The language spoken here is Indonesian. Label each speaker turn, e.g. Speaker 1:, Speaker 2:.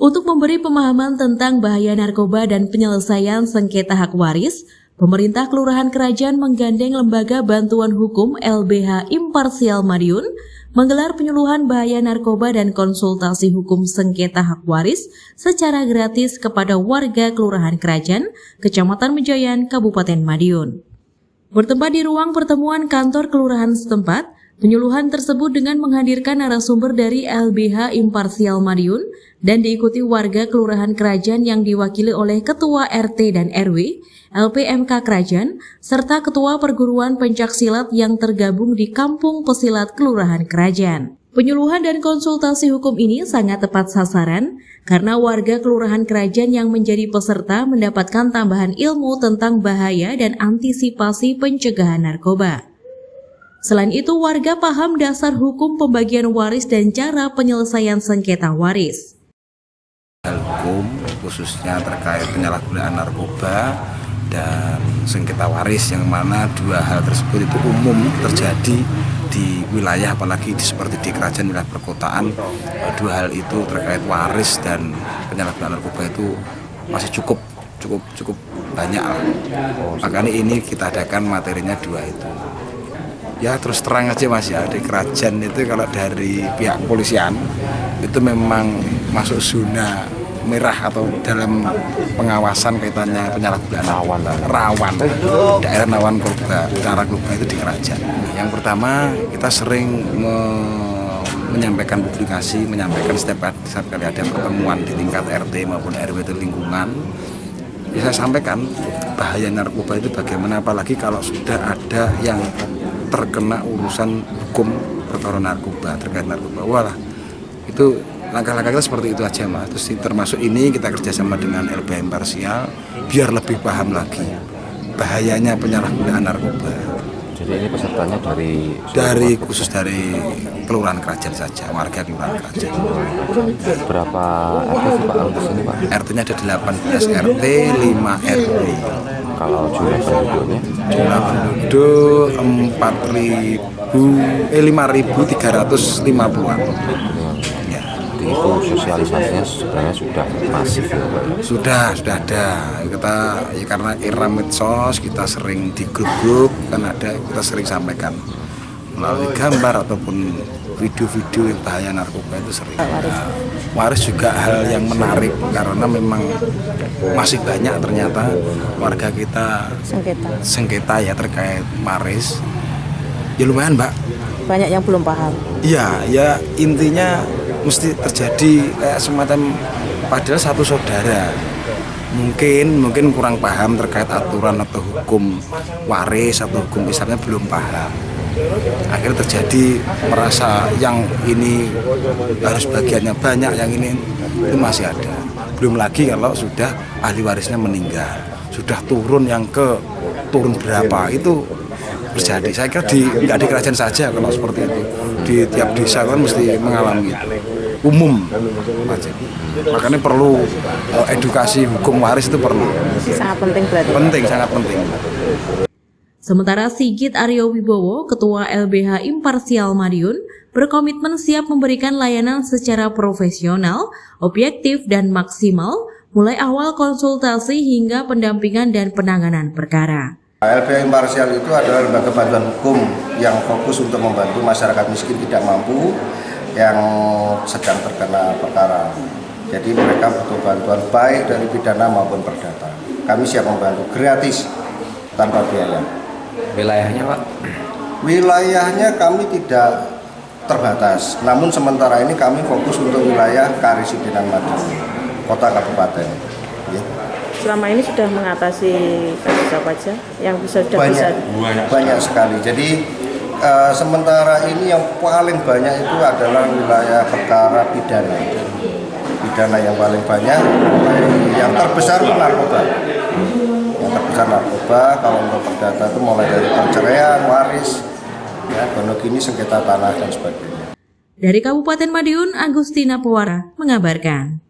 Speaker 1: Untuk memberi pemahaman tentang bahaya narkoba dan penyelesaian sengketa hak waris, pemerintah Kelurahan Kerajaan menggandeng Lembaga Bantuan Hukum LBH Imparsial Madiun menggelar penyuluhan bahaya narkoba dan konsultasi hukum sengketa hak waris secara gratis kepada warga Kelurahan Kerajaan, Kecamatan Mejayan, Kabupaten Madiun. Bertempat di ruang pertemuan kantor kelurahan setempat, penyuluhan tersebut dengan menghadirkan narasumber dari LBH Imparsial Madiun dan diikuti warga Kelurahan Kerajaan yang diwakili oleh Ketua RT dan RW, LPMK Kerajaan, serta Ketua Perguruan Pencaksilat yang tergabung di Kampung Pesilat Kelurahan Kerajaan. Penyuluhan dan konsultasi hukum ini sangat tepat sasaran karena warga Kelurahan Kerajaan yang menjadi peserta mendapatkan tambahan ilmu tentang bahaya dan antisipasi pencegahan narkoba. Selain itu, warga paham dasar hukum pembagian waris dan cara penyelesaian sengketa waris.
Speaker 2: Hukum khususnya terkait penyalahgunaan narkoba dan sengketa waris, yang mana dua hal tersebut itu umum terjadi di wilayah, apalagi seperti di kerajaan wilayah perkotaan. Dua hal itu terkait waris dan penyalahgunaan narkoba itu masih cukup banyak. Makanya ini kita adakan materinya dua itu. Ya terus terang aja Mas ya, di kerajaan itu kalau dari pihak kepolisian itu memang masuk zona merah atau dalam pengawasan kaitannya penyalahgunaan rawan daerah rawan narkoba itu di kerajaan. Yang pertama, kita sering menyampaikan publikasi, menyampaikan setiap kali ada pertemuan di tingkat RT maupun RW itu lingkungan. Saya sampaikan bahaya narkoba itu bagaimana, apalagi kalau sudah ada yang terkena urusan hukum perkara narkoba, terkait narkoba. Walah, itu langkah-langkah kita seperti itu aja Mas. Terus termasuk ini kita kerjasama dengan LBH Imparsial biar lebih paham lagi bahayanya penyalahgunaan narkoba.
Speaker 3: Jadi ini pesertanya
Speaker 2: khusus dari Kelurahan Kerajaan saja, warga Kelurahan Kerajaan.
Speaker 3: Berapa RT sih Pak di sini Pak?
Speaker 2: RT-nya ada 18 RT, 5 RW.
Speaker 3: Kalau jumlah penduduknya?
Speaker 2: Jumlah penduduk 5.350-an.
Speaker 3: Itu sosialisasinya sebenarnya sudah masif ya Pak?
Speaker 2: Sudah ada. Kita ya karena era medsos, kita sering di grup-grup kan ada, kita sering sampaikan melalui gambar ataupun video-video yang bahaya narkoba itu sering. Waris juga hal yang menarik karena memang masih banyak ternyata warga kita sengketa ya terkait waris. Ya lumayan Mbak.
Speaker 4: Banyak yang belum paham.
Speaker 2: Iya, ya intinya mesti terjadi kayak semacam, padahal satu saudara mungkin kurang paham terkait aturan atau hukum waris atau hukum Islamnya belum paham. Akhirnya terjadi merasa yang ini harus bagiannya banyak, yang ini itu masih ada. Belum lagi kalau sudah ahli warisnya meninggal, sudah turun turun berapa itu terjadi. Saya kira nggak di kerajaan saja kalau seperti itu, di tiap desa kan mesti mengalami itu. Umum aja. Makanya perlu edukasi hukum waris itu perlu.
Speaker 4: Sangat penting berarti.
Speaker 2: Penting, sangat penting.
Speaker 1: Sementara Sigit Aryo Wibowo, Ketua LBH Imparsial Madiun, berkomitmen siap memberikan layanan secara profesional, objektif dan maksimal, mulai awal konsultasi hingga pendampingan dan penanganan perkara.
Speaker 5: LBH Imparsial itu adalah lembaga bantuan hukum yang fokus untuk membantu masyarakat miskin tidak mampu yang sedang terkena perkara. Jadi mereka butuh bantuan baik dari pidana maupun perdata. Kami siap membantu gratis tanpa biaya.
Speaker 3: Wilayahnya Pak?
Speaker 5: Wilayahnya kami tidak terbatas. Namun sementara ini kami fokus untuk wilayah Karesidenan Madiun, kota kabupaten. Ya.
Speaker 4: Selama ini sudah mengatasi kasus apa aja yang
Speaker 5: banyak sekali. Jadi sementara ini yang paling banyak itu adalah wilayah perkara pidana. Pidana yang paling banyak, yang terbesar narkoba. Yang terbesar narkoba. Kalau untuk perdata itu mulai dari perceraian, waris, ya, gonogini, sengketa tanah dan sebagainya.
Speaker 1: Dari Kabupaten Madiun, Agustina Pewara mengabarkan.